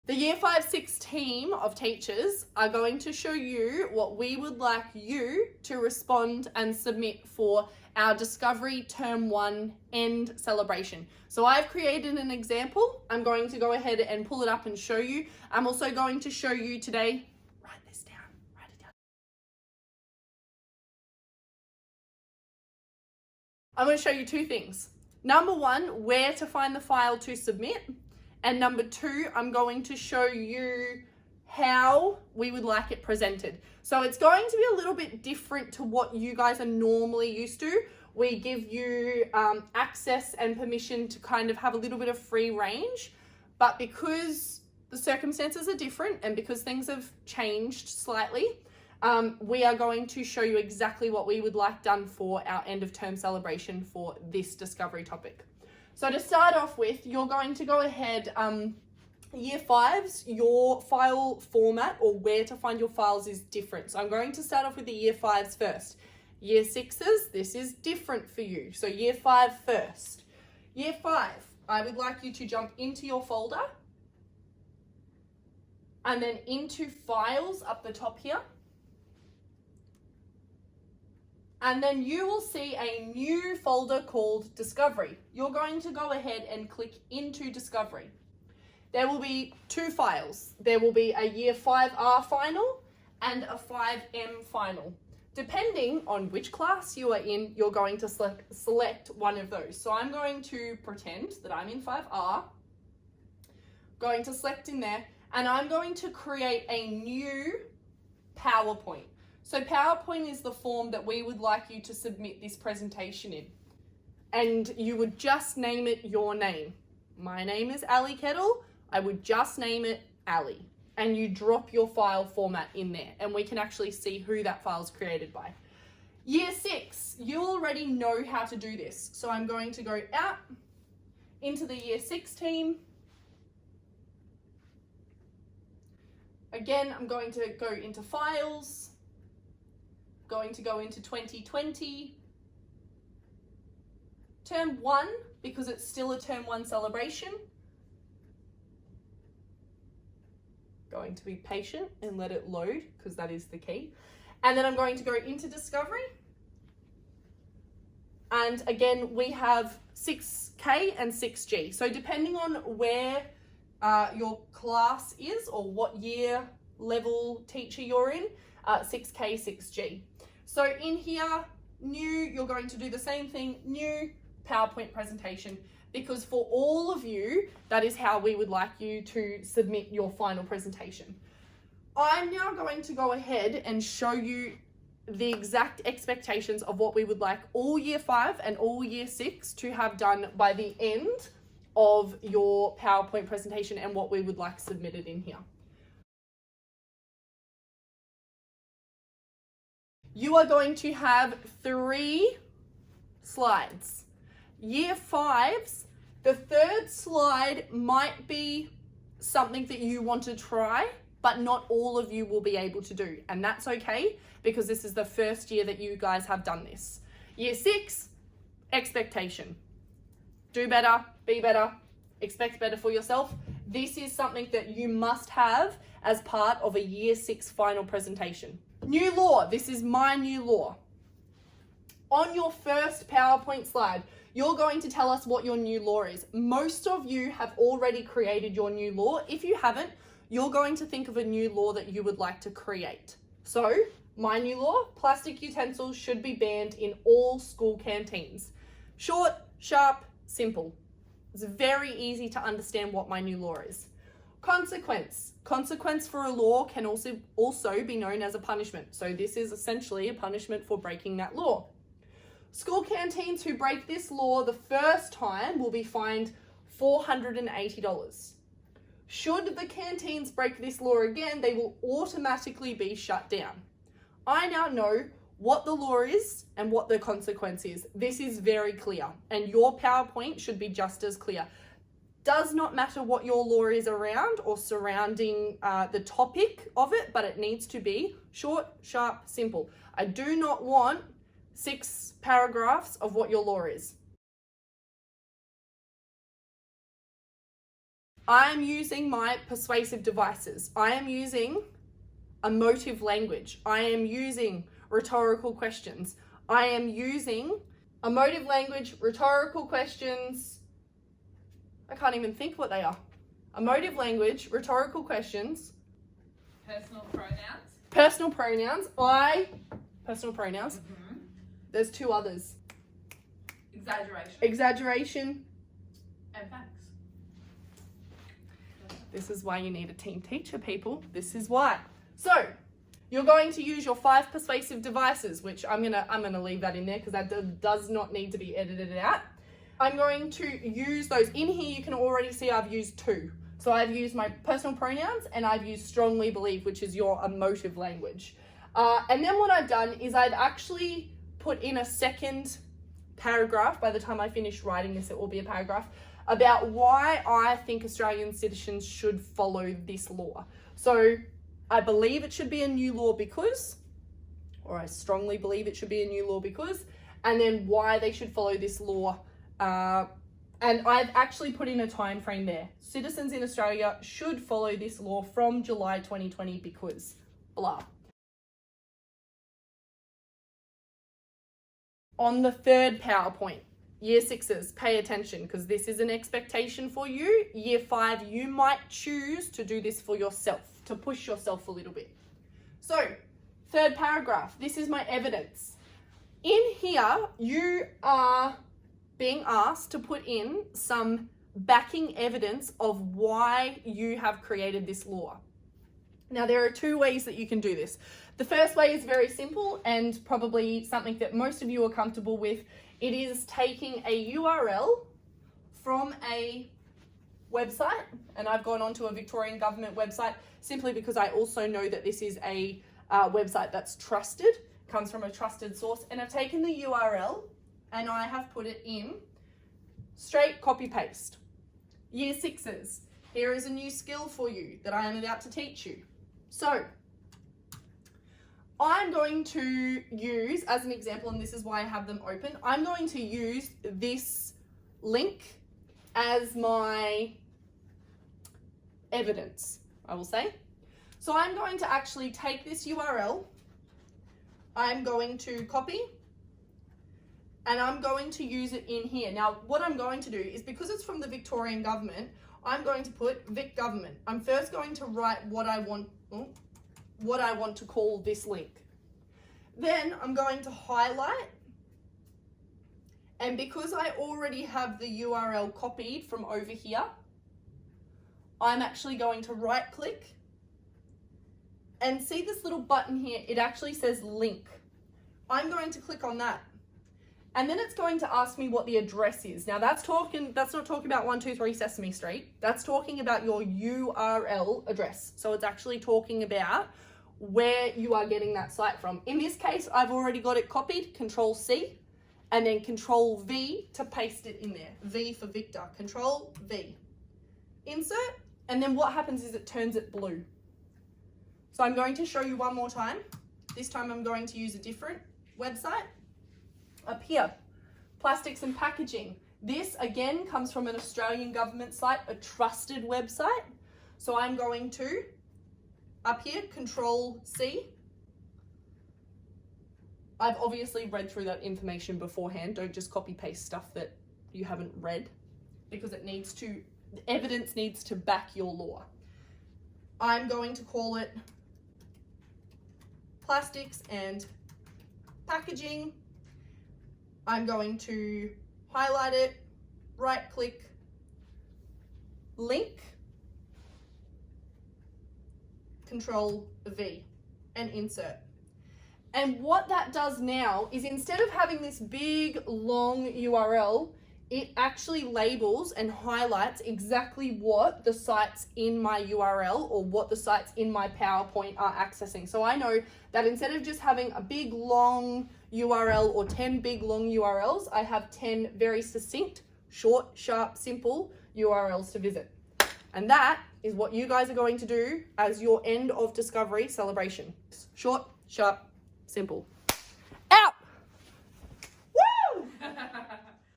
The Year 5-6 team of teachers are going to show you what we would like you to respond and submit for our Discovery Term 1 end celebration. So I've created an example. I'm going to go ahead and pull it up and show you. I'm also going to show you today, write this down, write it down. I'm going to show you two things. Number one, where to find the file to submit. And number two, I'm going to show you how we would like it presented. So it's going to be a little bit different to what you guys are normally used to. We give you access and permission to kind of have a little bit of free range, but because the circumstances are different and because things have changed slightly, we are going to show you exactly what we would like done for our end of term celebration for this discovery topic. So to start off with, you're going to go ahead, Year 5s, your file format or where to find your files is different. So I'm going to start off with the Year 5s first. Year 6s, this is different for you. So Year 5 first. Year 5, I would like you to jump into your folder and then into Files up the top here. And then you will see a new folder called Discovery. You're going to go ahead and click into Discovery. There will be two files. There will be a Year 5R final and a 5M final. Depending on which class you are in, you're going to select one of those. So I'm going to pretend that I'm in 5R, going to select in there, and I'm going to create a new PowerPoint. So PowerPoint is the form that we would like you to submit this presentation in. And you would just name it your name. My name is Ali Kettle. I would just name it Ali. And you drop your file format in there. And we can actually see who that file is created by. Year 6, you already know how to do this. So I'm going to go out into the Year 6 team. Again, I'm going to go into Files. Going to go into 2020. Term 1, because it's still a Term 1 celebration. Going to be patient and let it load, because that is the key. And then I'm going to go into Discovery. And again, we have 6K and 6G. So depending on where your class is or what year level teacher you're in, 6K, 6G. So in here, new, you're going to do the same thing, new PowerPoint presentation, because for all of you, that is how we would like you to submit your final presentation. I'm now going to go ahead and show you the exact expectations of what we would like all Year 5 and all Year 6 to have done by the end of your PowerPoint presentation and what we would like submitted in here. You are going to have 3 slides. Year 5s, the third slide might be something that you want to try, but not all of you will be able to do. And that's okay, because this is the first year that you guys have done this. Year 6, expectation. Do better, be better, expect better for yourself. This is something that you must have as part of a Year 6 final presentation. New law, this is my new law. On your first PowerPoint slide, you're going to tell us what your new law is. Most of you have already created your new law. If you haven't, you're going to think of a new law that you would like to create. So, my new law, plastic utensils should be banned in all school canteens. Short, sharp, simple. It's very easy to understand what my new law is. Consequence. Consequence for a law can also be known as a punishment. So this is essentially a punishment for breaking that law. School canteens who break this law the first time will be fined $480. Should the canteens break this law again, they will automatically be shut down. I now know what the law is and what the consequence is. This is very clear, and your PowerPoint should be just as clear. Does not matter what your law is around or surrounding the topic of it, but it needs to be short, sharp, simple. I do not want 6 paragraphs of what your law is. I am using my persuasive devices. I am using emotive language. I am using rhetorical questions. I am using emotive language, rhetorical questions. I can't even think what they are. Emotive language, rhetorical questions. Personal pronouns. Personal pronouns. Personal pronouns. Mm-hmm. There's two others. Exaggeration. Exaggeration. And facts. This is why you need a team teacher, people. This is why. So, you're going to use your 5 persuasive devices, which I'm gonna leave that in there because that does not need to be edited out. I'm going to use those. In here, you can already see I've used 2. So I've used my personal pronouns and I've used strongly believe, which is your emotive language. And then what I've done is I've actually put in a second paragraph. By the time I finish writing this, it will be a paragraph about why I think Australian citizens should follow this law. So I believe it should be a new law because, or I strongly believe it should be a new law because, and then why they should follow this law. And I've actually put in a time frame there. Citizens in Australia should follow this law from July 2020 because blah. On the third PowerPoint, Year 6s, pay attention because this is an expectation for you. Year 5, you might choose to do this for yourself, to push yourself a little bit. So, third paragraph, this is my evidence. In here, you are being asked to put in some backing evidence of why you have created this law. Now, there are 2 ways that you can do this. The first way is very simple and probably something that most of you are comfortable with. It is taking a URL from a website, and I've gone onto a Victorian government website simply because I also know that this is a website that's trusted, comes from a trusted source, and I've taken the URL and I have put it in straight copy paste. Year 6s, here is a new skill for you that I am about to teach you. So I'm going to use, as an example, and this is why I have them open, I'm going to use this link as my evidence, I will say. So I'm going to actually take this URL, I'm going to copy, and I'm going to use it in here. Now, what I'm going to do is, because it's from the Victorian government, I'm going to put Vic government. I'm first going to write what I want to call this link. Then I'm going to highlight, and because I already have the URL copied from over here, I'm actually going to right click and see this little button here, it actually says link. I'm going to click on that. And then it's going to ask me what the address is. Now that's not talking about 123 Sesame Street. That's talking about your URL address. So it's actually talking about where you are getting that site from. In this case, I've already got it copied, Control C, and then Control V to paste it in there. V for Victor, Control V. Insert, and then what happens is it turns it blue. So I'm going to show you one more time. This time I'm going to use a different website. Up here, plastics and packaging. This again comes from an Australian government site, a trusted website. So I'm going to, up here, Control C. I've obviously read through that information beforehand. Don't just copy paste stuff that you haven't read, because the evidence needs to back your law. I'm going to call it plastics and packaging. I'm going to highlight it, right click, link, Control V, and insert. And what that does now is, instead of having this big long URL, it actually labels and highlights exactly what the sites in my URL or what the sites in my PowerPoint are accessing. So I know that instead of just having a big long URL or 10 big long URLs, I have 10 very succinct, short, sharp, simple URLs to visit. And that is what you guys are going to do as your end of discovery celebration. Short, sharp, simple.